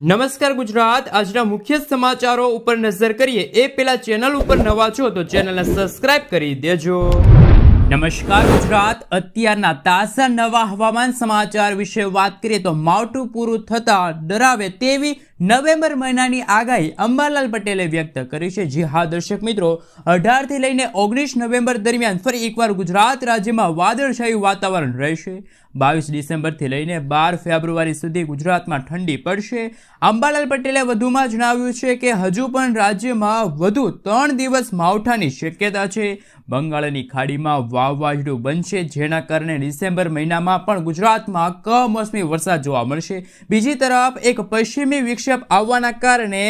નમસ્કાર ગુજરાત આજના મુખ્ય સમાચારો ઉપર નજર કરીએ એ પહેલા ચેનલ ઉપર નવા છો તો ચેનલને સબસ્ક્રાઇબ કરી દેજો। નમસ્કાર ગુજરાત અત્યારના તાજા નવા હવામાન સમાચાર વિશે વાત કરીએ તો માવઠું પૂરું થતા ડરાવે તેવી નવેમ્બર મહિનાની આગાહી અંબાલાલ પટેલે વ્યક્ત કરી છે। જી હા દર્શક મિત્રો, 18 થી લઈને 19 નવેમ્બર દરમિયાન ફરી એકવાર ગુજરાત રાજ્યમાં વાદળછાયું વાતાવરણ રહેશે। 22 ડિસેમ્બરથી લઈને 12 ફેબ્રુઆરી સુધી ગુજરાતમાં ઠંડી પડશે। અંબાલાલ પટેલે વધુમાં જણાવ્યું છે કે હજુ પણ રાજ્યમાં વધુ 3 દિવસ માવઠાની શક્યતા છે। બંગાળની ખાડીમાં વાવાઝોડું બનશે, જેના કારણે ડિસેમ્બર મહિનામાં પણ ગુજરાતમાં કમોસમી વરસાદ જોવા મળશે। બીજી તરફ એક પશ્ચિમી વિક્ષેપ આવવાના કારણે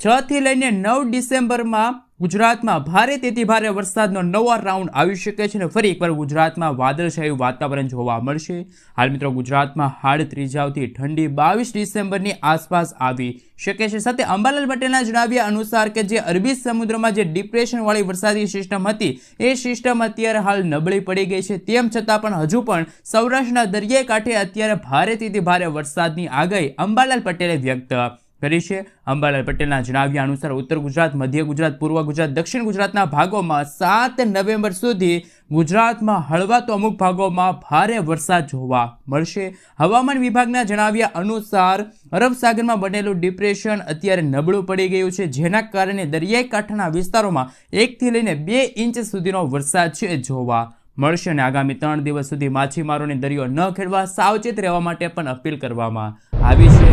6 થી લઈને 9 ડિસેમ્બરમાં ગુજરાતમાં ભારેથી ભારે વરસાદનો નવો રાઉન્ડ આવી શકે છે અને ફરી એકવાર ગુજરાતમાં વાદળછાયું વાતાવરણ જોવા મળશે। હાલ મિત્રો ગુજરાતમાં હાડ ત્રીજાવથી ઠંડી 22 ડિસેમ્બરની આસપાસ આવી શકે છે। સાથે અંબાલાલ પટેલના જણાવ્યા અનુસાર કે જે અરબી સમુદ્રમાં જે ડિપ્રેશનવાળી વરસાદી સિસ્ટમ હતી એ સિસ્ટમ અત્યારે હાલ નબળી પડી ગઈ છે। તેમ છતાં પણ હજુ પણ સૌરાષ્ટ્રના દરિયાઈ કાંઠે અત્યારે ભારેથી ભારે વરસાદની આગાહી અંબાલાલ પટેલે વ્યક્ત કરી છે। અંબાલાલ પટેલના જણાવ્યા અનુસાર ઉત્તર ગુજરાત, મધ્ય ગુજરાત, પૂર્વ ગુજરાત, દક્ષિણ ગુજરાતના ભાગોમાં 7 નવેમ્બર સુધી ગુજરાતમાં હળવા તો અમુક ભાગોમાં ભારે વરસાદ જોવા મળશે। હવામાન વિભાગના જણાવ્યા અનુસાર અરબ સાગરમાં બનેલું ડિપ્રેશન અત્યારે નબળું પડી ગયું છે, જેના કારણે દરિયાઈ કાંઠાના વિસ્તારોમાં 1 થી લઈને 2 ઇંચ સુધીનો વરસાદ છે જોવા મળશે અને આગામી 3 દિવસ સુધી માછીમારોને દરિયો ન ખેડવા સાવચેત રહેવા માટે પણ અપીલ કરવામાં આવી છે।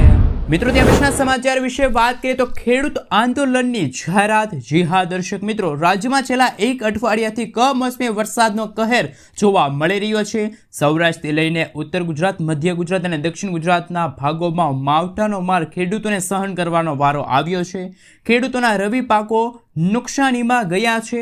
મિત્રો ત્યાં પછીના સમાચાર વિશે વાત કરીએ તો ખેડૂત આંદોલનની જાહેરાત। જી હા દર્શક મિત્રો, રાજ્યમાં છેલ્લા એક અઠવાડિયાથી કમોસમી વરસાદનો કહેર જોવા મળી રહ્યો છે। સૌરાષ્ટ્રથી લઈને ઉત્તર ગુજરાત, મધ્ય ગુજરાત અને દક્ષિણ ગુજરાતના ભાગોમાં માવઠાનો માર ખેડૂતોને સહન કરવાનો વારો આવ્યો છે। ખેડૂતોના રવિ પાકો નુકસાનીમાં ગયા છે।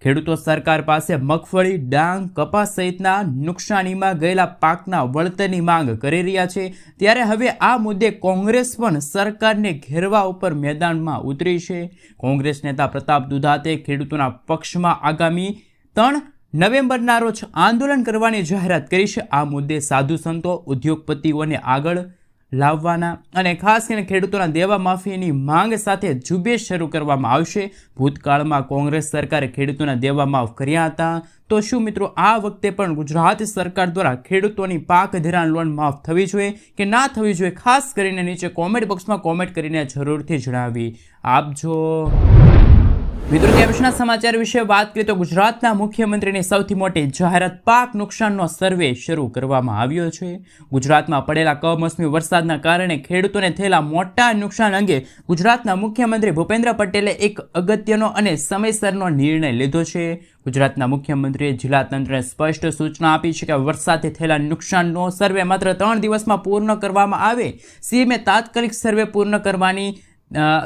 ખેડૂતો સરકાર પાસે મગફળી, ડાંગ, કપાસ સહિતના નુકસાનીમાં ગયેલા પાકના વળતરની માંગ કરી રહ્યા છે। ત્યારે હવે આ મુદ્દે કોંગ્રેસ પણ સરકારને ઘેરવા ઉપર મેદાનમાં ઉતરી છે। કોંગ્રેસ નેતા પ્રતાપ દુધાતે ખેડૂતોના પક્ષમાં આગામી 3 નવેમ્બરના રોજ આંદોલન કરવાની જાહેરાત કરી છે। આ મુદ્દે સાધુ સંતો, ઉદ્યોગપતિઓને આગળ લાવવાના અને ખાસ કરીને ખેડૂતોના દેવા માફીની માંગ સાથે ઝુંબેશ શરૂ કરવામાં આવશે। ભૂતકાળમાં કોંગ્રેસ સરકારે ખેડૂતોના દેવા માફ કર્યા હતા, તો શું મિત્રો આ વખતે પણ ગુજરાત સરકાર દ્વારા ખેડૂતોની પાક ધિરાણ લોન માફ થવી જોઈએ કે ના થવી જોઈએ? ખાસ કરીને નીચે કોમેન્ટ બોક્સમાં કોમેન્ટ કરીને જરૂરથી જણાવી આપજો। મિત્રો ત્યાં પછીના સમાચાર વિશે વાત કરીએ તો ગુજરાતના મુખ્યમંત્રીની સૌથી મોટી જાહેરાત, પાક નુકસાનનો સર્વે શરૂ કરવામાં આવ્યો છે। ગુજરાતમાં પડેલા કમોસમી વરસાદના કારણે ખેડૂતોને થયેલા મોટા નુકસાન અંગે ગુજરાતના મુખ્યમંત્રી ભૂપેન્દ્ર પટેલે એક અગત્યનો અને સમયસરનો નિર્ણય લીધો છે। ગુજરાતના મુખ્યમંત્રીએ જિલ્લા તંત્રને સ્પષ્ટ સૂચના આપી છે કે વરસાદથી થયેલા નુકસાનનો સર્વે માત્ર 3 દિવસમાં પૂર્ણ કરવામાં આવે। સીએમએ તાત્કાલિક સર્વે પૂર્ણ કરવાની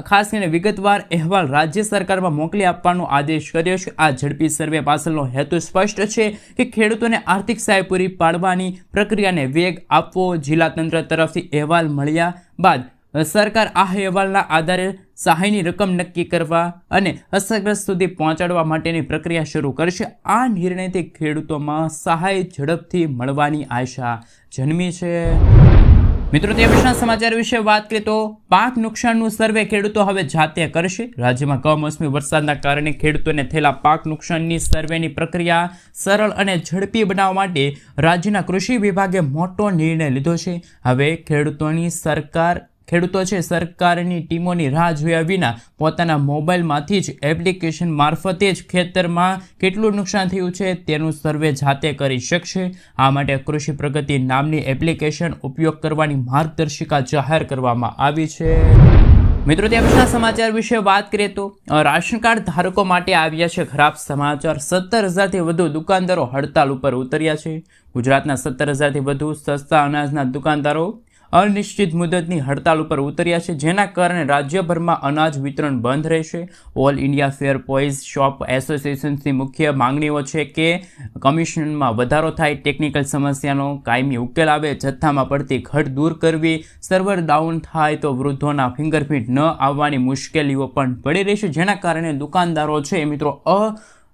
ખાસ કરીને વિગતવાર અહેવાલ રાજ્ય સરકારમાં મોકલી આપવાનો આદેશ કર્યો છે। આ ઝડપી સર્વે પાછળનો હેતુ સ્પષ્ટ છે કે ખેડૂતોને આર્થિક સહાય પૂરી પાડવાની પ્રક્રિયાને વેગ આપવો। જિલ્લા તંત્ર તરફથી અહેવાલ મળ્યા બાદ સરકાર આ અહેવાલના આધારે સહાયની રકમ નક્કી કરવા અને અસરગ્રસ્ત સુધી પહોંચાડવા માટેની પ્રક્રિયા શરૂ કરશે। આ નિર્ણયથી ખેડૂતોમાં સહાય ઝડપથી મળવાની આશા જન્મી છે। મિત્રો તે પછીના સમાચાર વિશે વાત કરીએ તો પાક નુકસાનનું સર્વે ખેડૂતો હવે જાતે કરશે। રાજ્યમાં કમોસમી વરસાદના કારણે ખેડૂતોને થયેલા પાક નુકસાનની સર્વેની પ્રક્રિયા સરળ અને ઝડપી બનાવવા માટે રાજ્યના કૃષિ વિભાગે મોટો નિર્ણય લીધો છે। હવે ખેડૂતો છે સરકારની ટીમોની રાહ જોયા વિના પોતાના મોબાઈલમાંથી જ એપ્લિકેશન મારફતે જ ખેતરમાં કેટલું નુકસાન થયું છે તેનું સર્વે જાતે કરી શકશે। આ માટે કૃષિ પ્રગતિ નામની એપ્લિકેશન ઉપયોગ કરવાની માર્ગદર્શિકા જાહેર કરવામાં આવી છે। મિત્રો ત્યાં પછીના સમાચાર વિશે વાત કરીએ તો રાશન કાર્ડ ધારકો માટે આવ્યા છે ખરાબ સમાચાર। 17,000થી વધુ દુકાનદારો હડતાલ ઉપર ઉતર્યા છે। ગુજરાતના 17,000થી વધુ સસ્તા અનાજના દુકાનદારો અનિશ્ચિત મુદતની હડતાલ ઉપર ઉતર્યા છે, જેના કારણે રાજ્યભરમાં અનાજ વિતરણ બંધ રહેશે। ઓલ ઇન્ડિયા ફેર પોઈઝ શોપ એસોસિએશનની મુખ્ય માંગણીઓ છે કે કમિશનમાં વધારો થાય, ટેકનિકલ સમસ્યાનો કાયમી ઉકેલ આવે, જથ્થામાં પડતી ઘટ દૂર કરવી, સર્વર ડાઉન થાય તો વૃદ્ધોના ફિંગરપ્રિન્ટ ન આવવાની મુશ્કેલીઓ પણ પડી રહેશે, જેના કારણે દુકાનદારો છે મિત્રો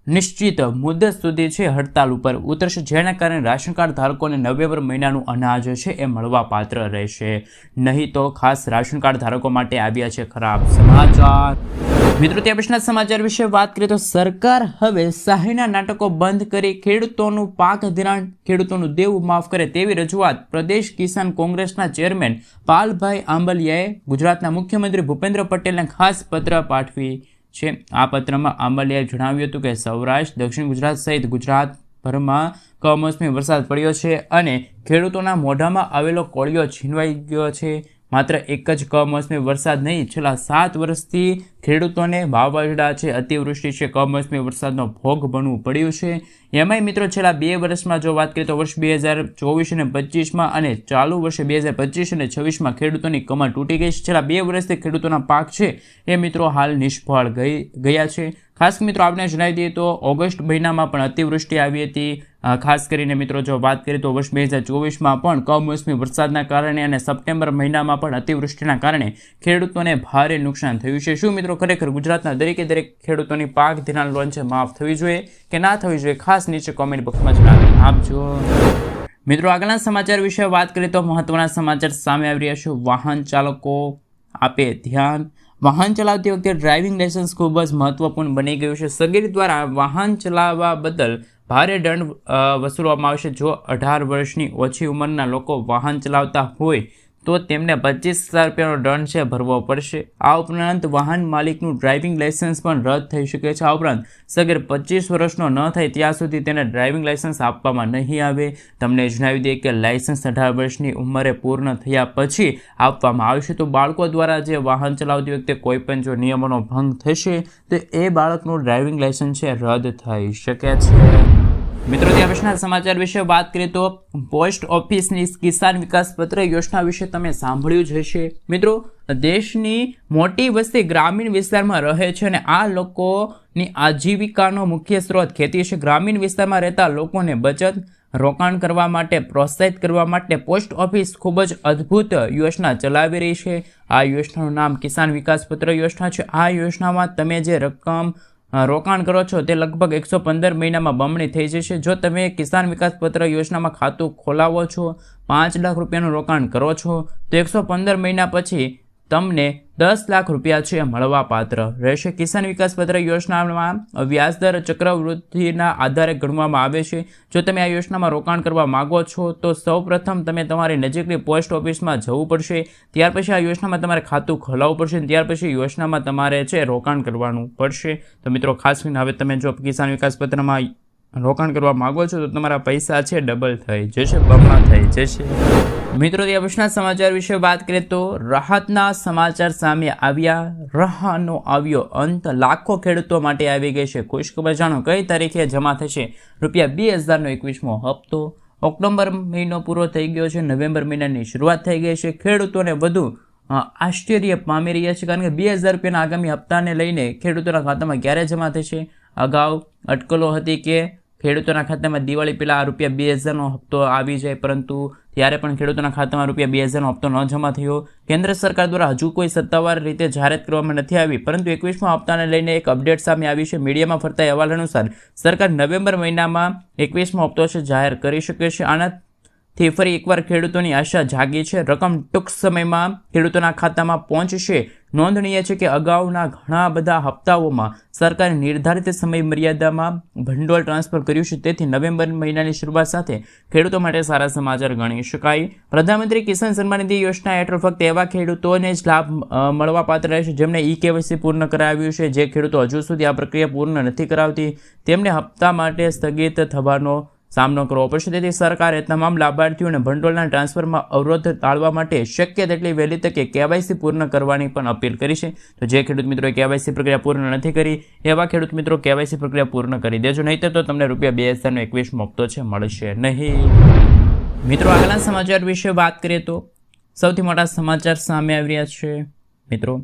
નિશ્ચિત મુદત સુધી છે હડતાલ ઉપર ઉતરશે, જેના કારણે રાશન કાર્ડ ધારકોને નવેમ્બર મહિનાનું અનાજ છે એ મળવા પાત્ર રહેશે નહીં. તો ખાસ રાશન કાર્ડ ધારકો માટે આવ્યા છે ખરાબ સમાચાર. મિત્રો, ત્યાં પછીના સમાચાર વિશે વાત કરીએ તો સરકાર હવે સહાયના નાટકો બંધ કરી ખેડૂતોનું પાક ધિરાણ, ખેડૂતોનું દેવું માફ કરે તેવી રજૂઆત પ્રદેશ કિસાન કોંગ્રેસના ચેરમેન પાલભાઈ આંબલિયાએ ગુજરાતના મુખ્યમંત્રી ભૂપેન્દ્ર પટેલને ખાસ પત્ર પાઠવી છે. આ પત્રમાં આંબલિયાએ જણાવ્યું હતું કે સૌરાષ્ટ્ર, દક્ષિણ ગુજરાત સહિત ગુજરાતભરમાં કમોસમી વરસાદ પડ્યો છે અને ખેડૂતોના મોઢામાં આવેલો કોળિયો છીનવાઈ ગયો છે. માત્ર એક જ કમોસમી વરસાદ નહીં, છેલ્લા 7 વર્ષથી ખેડૂતોને વાવાઝોડા છે, અતિવૃષ્ટિ છે, કમોસમી વરસાદનો ભોગ બનવું પડ્યું છે. એમાંય મિત્રો છેલ્લા 2 વર્ષમાં જો વાત કરીએ તો વર્ષ 2024 અને 25માં અને ચાલુ વર્ષે 2025 અને 26માં ખેડૂતોની કમર તૂટી ગઈ છે. છેલ્લા 2 વર્ષથી ખેડૂતોના પાક છે એ મિત્રો હાલ નિષ્ફળ ગયા છે. ખાસ મિત્રો આપણે જણાવી દઈએ તો ઓગસ્ટ મહિનામાં પણ અતિવૃષ્ટિ આવી હતી. ખાસ કરીને મિત્રો જો વાત કરીએ તો વર્ષ 2024માં પણ કમોસમી વરસાદના કારણે અને સપ્ટેમ્બર મહિનામાં પણ અતિવૃષ્ટિના કારણે ખેડૂતોને ભારે નુકસાન થયું છે. શું મિત્રો ખરેખર ગુજરાતના દરેક ખેડૂતોની પાક ધિરાણ લોન છે માફ થવી જોઈએ કે ના થવી જોઈએ? ખાસ નીચે કોમેન્ટ બોક્સમાં જણાવી આપજો. મિત્રો, આગળના સમાચાર વિશે વાત કરીએ તો મહત્વના સમાચાર સામે આવી રહ્યા છે. વાહન ચાલકો આપે ધ્યાન. વાહન ચલાવતી વખતે ડ્રાઇવિંગ લાયસન્સ ખૂબ જ મહત્વપૂર્ણ બની ગયું છે. સરકાર દ્વારા વાહન ચલાવવા બદલ ભારે દંડ વસૂલવામાં આવશે. જો 18 વર્ષની ઓછી ઉંમરના લોકો વાહન ચલાવતા હોય તો તેમને 25,000 રૂપિયાનો દંડ છે ભરવો પડશે. આ ઉપરાંત વાહન માલિકનું ડ્રાઇવિંગ લાયસન્સ પણ રદ થઈ શકે છે. આ ઉપરાંત સગીર 25 વર્ષનો ન થાય ત્યાં સુધી તેને ડ્રાઇવિંગ લાયસન્સ આપવામાં નહીં આવે. તમને જણાવી દઈએ કે લાયસન્સ 18 વર્ષની ઉંમરે પૂર્ણ થયા પછી આપવામાં આવશે. તો બાળકો દ્વારા જે વાહન ચલાવતી વખતે કોઈ પણ જો નિયમોનો ભંગ થશે તો એ બાળકનું ડ્રાઇવિંગ લાયસન્સ છે રદ થઈ શકે છે. મિત્રો, ત્યાં પછીના સમાચાર વિશે વાત કરીએ તો પોસ્ટ ઓફિસની કિસાન વિકાસ પત્ર યોજના વિશે તમે સાંભળ્યું જ હશે. મિત્રો, દેશની મોટી વસ્તી ગ્રામીણ વિસ્તારમાં રહે છે અને આ લોકોની આજીવિકાનો મુખ્ય સ્ત્રોત ખેતી છે. ગ્રામીણ વિસ્તારમાં રહેતા લોકોને બચત, રોકાણ કરવા માટે પ્રોત્સાહિત કરવા માટે પોસ્ટ ઓફિસ ખૂબ જ અદ્ભુત યોજના ચલાવી રહી છે. આ યોજનાનું નામ કિસાન વિકાસ પત્ર યોજના છે. આ યોજનામાં તમે જે રકમ રોકાણ કરો છો તે લગભગ 115 મહિનામાં બમણી થઈ જશે. જો તમે કિસાન વિકાસ પત્ર યોજનામાં ખાતું ખોલાવો છો, 5 લાખ રૂપિયાનું રોકાણ કરો છો તો 115 મહિના પછી તમને 10 લાખ રૂપિયા છે મળવા પાત્ર રહેશે. કિસાન વિકાસ પત્ર યોજનામાં વ્યાજદર ચક્રવૃદ્ધિના આધારે ગણવામાં આવે છે. જો તમે આ યોજનામાં રોકાણ કરવા માગો છો તો સૌપ્રથમ તમે તમારી નજીકની પોસ્ટ ઓફિસમાં જવું પડશે. ત્યાર પછી આ યોજનામાં તમારે ખાતું ખોલાવવું પડશે. ત્યાર પછી યોજનામાં તમારે છે રોકાણ કરવાનું પડશે. તો મિત્રો, ખાસ કરીને હવે તમે જો કિસાન વિકાસ પત્રમાં રોકાણ કરવા માગો છો તો તમારા પૈસા છે ડબલ થઈ જશે, બમણા થઈ જશે. મિત્રો, ત્યાં પછીના સમાચાર વિશે વાત કરીએ તો રાહતના સમાચાર સામે આવ્યા. રાહતનો આવ્યો અંત. લાખો ખેડૂતો માટે આવી ગઈ છે ખુશખબર. જાણો કઈ તારીખે જમા થશે ₹2000નો 21મો હપ્તો. ઓક્ટોબર મહિનો પૂરો થઈ ગયો છે, નવેમ્બર મહિનાની શરૂઆત થઈ ગઈ છે. ખેડૂતોને વધુ આશ્ચર્ય પામી રહ્યા છે કારણ કે 2000 રૂપિયાના આગામી હપ્તાને લઈને ખેડૂતોના ખાતામાં ક્યારે જમા થશે? અગાઉ અટકલો હતી કે ખેડૂતોના ખાતામાં દિવાળી પહેલાં ₹2000નો હપ્તો આવી જાય, પરંતુ ત્યારે પણ ખેડૂતોના ખાતામાં ₹2000નો હપ્તો ન જમા થયો. કેન્દ્ર સરકાર દ્વારા હજુ કોઈ સત્તાવાર રીતે જાહેરાત કરવામાં નથી આવી, પરંતુ 21મા હપ્તાને લઈને એક અપડેટ સામે આવી છે. મીડિયામાં ફરતા અહેવાલ અનુસાર સરકાર નવેમ્બર મહિનામાં 21મો હપ્તો છે જાહેર કરી શકે છે. આનાથી ફરી એકવાર ખેડૂતોની આશા જાગી છે. રકમ ટૂંક સમયમાં ખેડૂતોના ખાતામાં પહોંચશે. નોંધનીય છે કે અગાઉના ઘણા બધા હપ્તાઓમાં સરકારે નિર્ધારિત સમય મર્યાદામાં ભંડોળ ટ્રાન્સફર કર્યું છે. તેથી નવેમ્બર મહિનાની શરૂઆત સાથે ખેડૂતો માટે સારા સમાચાર ગણી શકાય. પ્રધાનમંત્રી કિસાન સન્માન નિધિ યોજના હેઠળ ફક્ત એવા ખેડૂતોને જ લાભ મળવાપાત્ર રહેશે જેમણે ઈ-કેવાયસી પૂર્ણ કરાવ્યું છે. જે ખેડૂતો હજુ સુધી આ પ્રક્રિયા પૂર્ણ નથી કરાવતી તેમને હપ્તા માટે સ્થગિત થવાનો સામનો કરવો પડશે. તેથી સરકારે તમામ લાભાર્થીઓને ભંડોળના ટ્રાન્સફરમાં અવરોધ ટાળવા માટે શક્ય તેટલી વહેલી તકે કેવાયસી પૂર્ણ કરવાની પણ અપીલ કરી છે. તો જે ખેડૂત મિત્રોએ કેવાયસી પ્રક્રિયા પૂર્ણ નથી કરી એવા ખેડૂત મિત્રો કેવાયસી પ્રક્રિયા પૂર્ણ કરી દેજો, નહીં તો તમને ₹2000નો 21મો હપ્તો છે મળશે નહીં. મિત્રો, આગળના સમાચાર વિશે વાત કરીએ તો સૌથી મોટા સમાચાર સામે આવી રહ્યા છે. મિત્રો,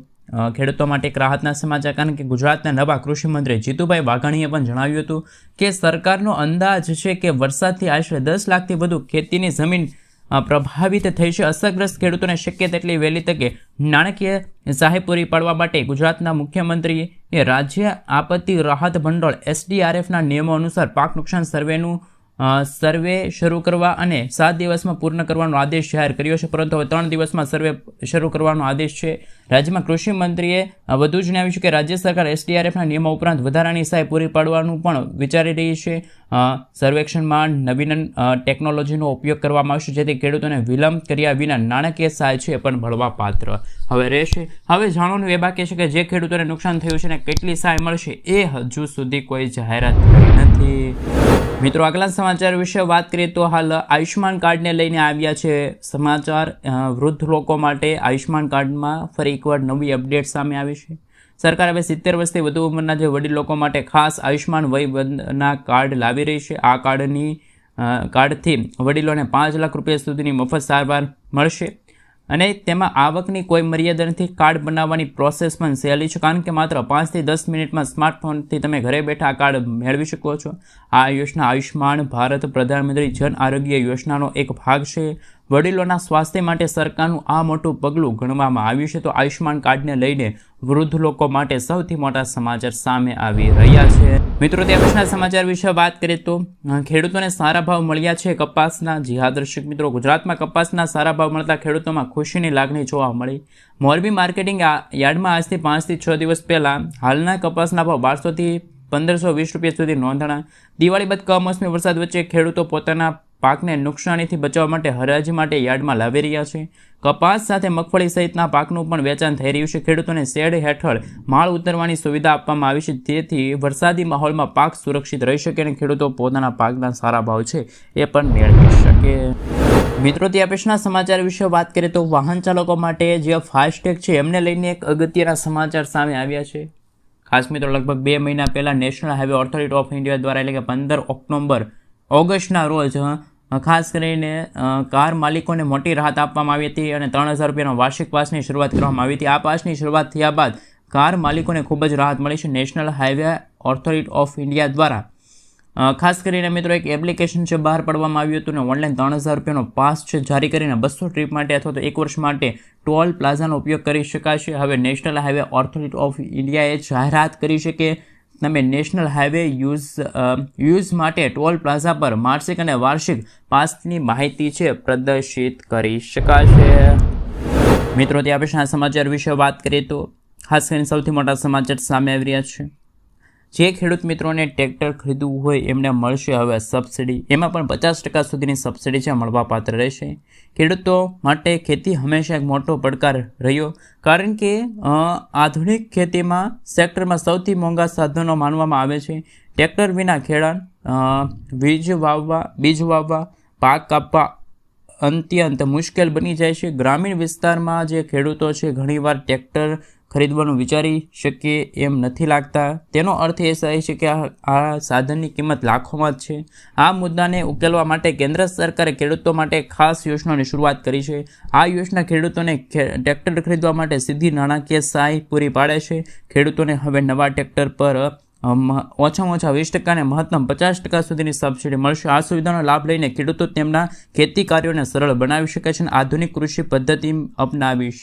ખેડૂતો માટે એક રાહતના સમાચાર, કારણ કે ગુજરાતના નવા કૃષિમંત્રી જીતુભાઈ વાઘાણીએ પણ જણાવ્યું હતું કે સરકારનો અંદાજ છે કે વરસાદથી આશરે 10 લાખથી વધુ ખેતીની જમીન પ્રભાવિત થઈ છે. અસરગ્રસ્ત ખેડૂતોને શક્ય તેટલી વહેલી તકે નાણાકીય સહાય પૂરી પાડવા માટે ગુજરાતના મુખ્યમંત્રીએ રાજ્ય આપત્તિ રાહત ભંડોળ SDRFના નિયમો અનુસાર પાક નુકસાન સર્વે શરૂ કરવા અને 7 દિવસમાં પૂર્ણ કરવાનો આદેશ જાહેર કર્યો છે, પરંતુ હવે 3 દિવસમાં સર્વે શરૂ કરવાનો આદેશ છે. રાજ્યમાં કૃષિ મંત્રીએ વધુ જણાવ્યું છે કે રાજ્ય સરકાર SDRFના નિયમો ઉપરાંત વધારાની સહાય પૂરી પાડવાનું પણ વિચારી રહી છે. સર્વેક્ષણમાં નવીન ટેકનોલોજીનો ઉપયોગ કરવામાં આવશે, જેથી ખેડૂતોને વિલંબ કર્યા વિના નાણાકીય સહાય છે પણ મળવાપાત્ર હવે રહેશે. હવે જાણવાનું એ બાકી છે કે જે ખેડૂતોને નુકસાન થયું છે ને કેટલી સહાય મળશે એ હજુ સુધી કોઈ જાહેરાત કરી નથી. મિત્રો, આગલા સમાચાર વિશે વાત કરીએ તો હાલ આયુષ્યમાન કાર્ડને લઈને આવ્યા છે સમાચાર. વૃદ્ધ લોકો માટે આયુષ્યમાન કાર્ડમાં ફરી એકવાર નવી અપડેટ સામે આવી છે. સરકાર હવે 70 વર્ષથી વધુ ઉંમરના જે વડીલ લોકો માટે ખાસ આયુષ્યમાન વયવંદના કાર્ડ લાવી રહી છે. આ કાર્ડથી વડીલોને 5 લાખ રૂપિયા સુધીની મફત સારવાર મળશે અને તેમાં આવકની કોઈ મર્યાદા નથી. કાર્ડ બનાવવાની પ્રોસેસ પણ સહેલી છે, કારણ કે માત્ર 5 થી 10 મિનિટમાં સ્માર્ટફોનથી તમે ઘરે બેઠા આ કાર્ડ મેળવી શકો છો. આ યોજના આયુષ્યમાન ભારત પ્રધાનમંત્રી જન આરોગ્ય યોજનાનો એક ભાગ છે. વડીલોના સ્વાસ્થ્ય માટે સરકારનું આ મોટું પગલું ગણવામાં આવ્યું છે. તો આયુષ્યમાન કાર્ડને લઈને વૃદ્ધ લોકો માટે સૌથી મોટા સમાચાર સામે આવી રહ્યા છે. મિત્રો, ત્યાં પછીના સમાચાર વિશે વાત કરીએ તો ખેડૂતોને સારા ભાવ મળ્યા છે કપાસના. જી હા દર્શક મિત્રો, ગુજરાતમાં કપાસના સારા ભાવ મળતા ખેડૂતોમાં ખુશીની લાગણી જોવા મળી. મોરબી માર્કેટિંગ યાર્ડમાં આજથી 5 થી 6 દિવસ પહેલાં હાલના કપાસના ભાવ 1200 થી 1520 રૂપિયા સુધી નોંધાણા. દિવાળી બાદ કમોસમી વરસાદ વચ્ચે ખેડૂતો પોતાના પાકને નુકસાનીથી બચાવવા માટે હરાજી માટે યાર્ડમાં લાવી રહ્યા છે. કપાસ સાથે મગફળી સહિતના પાકનું પણ વેચાણ થઈ રહ્યું છે. ખેડૂતોને શેડ હેઠળ માળ ઉતરવાની સુવિધા આપવામાં આવી છે, જેથી વરસાદી માહોલમાં પાક સુરક્ષિત રહી શકે અને ખેડૂતો પોતાના પાકના સારા ભાવ છે એ પણ મેળવી શકે. મિત્રો, ત્યાં પછીના સમાચાર વિશે વાત કરીએ તો વાહન ચાલકો માટે જે ફાસ્ટેગ છે એમને લઈને એક અગત્યના સમાચાર સામે આવ્યા છે. ખાસ મિત્રો, લગભગ 2 મહિના પહેલાં national highway authority of India દ્વારા એટલે કે 15 ઓગસ્ટના રોજ ખાસ કરીને કાર માલિકોને મોટી રાહત આપવામાં આવી હતી અને 3000 રૂપિયાનો વાર્ષિક પાસની શરૂઆત કરવામાં આવી હતી. આ પાસની શરૂઆત થયા બાદ કાર માલિકોને ખૂબ જ રાહત મળી છે. National highway authority of India દ્વારા ખાસ કરીને મિત્રો એક એપ્લિકેશન છે બહાર પાડવામાં આવ્યું હતું અને ઓનલાઈન 3000 રૂપિયાનો પાસ છે જારી કરીને 200 ટ્રીપ માટે અથવા તો 1 વર્ષ માટે ટોલ પ્લાઝાનો ઉપયોગ કરી શકાશે. હવે નેશનલ હાઈવે ઓથોરિટી ઓફ ઇન્ડિયાએ જાહેરાત કરી છે કે તમે નેશનલ હાઈવે યુઝ માટે ટોલ પ્લાઝા પર માસિક અને વાર્ષિક પાસની માહિતી છે પ્રદર્શિત કરી શકાશે. મિત્રો, ત્યાં પછીના સમાચાર વિશે વાત કરીએ તો ખાસ કરીને સૌથી મોટા સમાચાર સામે આવી રહ્યા છે. જે ખેડૂત મિત્રોને ટ્રેક્ટર ખરીદવું હોય એમને મળશે હવે સબસિડી. એમાં પણ 50% સુધીની સબસિડી છે મળવાપાત્ર રહેશે. ખેડૂતો માટે ખેતી હંમેશા એક મોટો પડકાર રહ્યો, કારણ કે આધુનિક ખેતીમાં સેક્ટરમાં સૌથી મોંઘા સાધનો માનવામાં આવે છે. ટ્રેક્ટર વિના ખેડાણ બીજ વાવવા પાક કાપવા અત્યંત મુશ્કેલ બની જાય છે. ગ્રામીણ વિસ્તારમાં જે ખેડૂતો છે ઘણીવાર ટ્રેક્ટર ખરીદવાનું વિચારી શકીએ એમ નથી લાગતા. તેનો અર્થ એ થાય છે કે આ સાધનની કિંમત લાખોમાં જ છે. આ મુદ્દાને ઉકેલવા માટે કેન્દ્ર સરકારે ખેડૂતો માટે ખાસ યોજનાની શરૂઆત કરી છે. આ યોજના ખેડૂતોને ટ્રેક્ટર ખરીદવા માટે સીધી નાણાકીય સહાય પૂરી પાડે છે. ખેડૂતોને હવે નવા ટ્રેક્ટર પર ઓછામાં ઓછા 20% અને મહત્તમ 50% સુધીની સબસિડી મળશે. આ સુવિધાનો લાભ લઈને ખેડૂતો તેમના ખેતી કાર્યોને સરળ બનાવી શકે છે અને આધુનિક કૃષિ પદ્ધતિ અપનાવી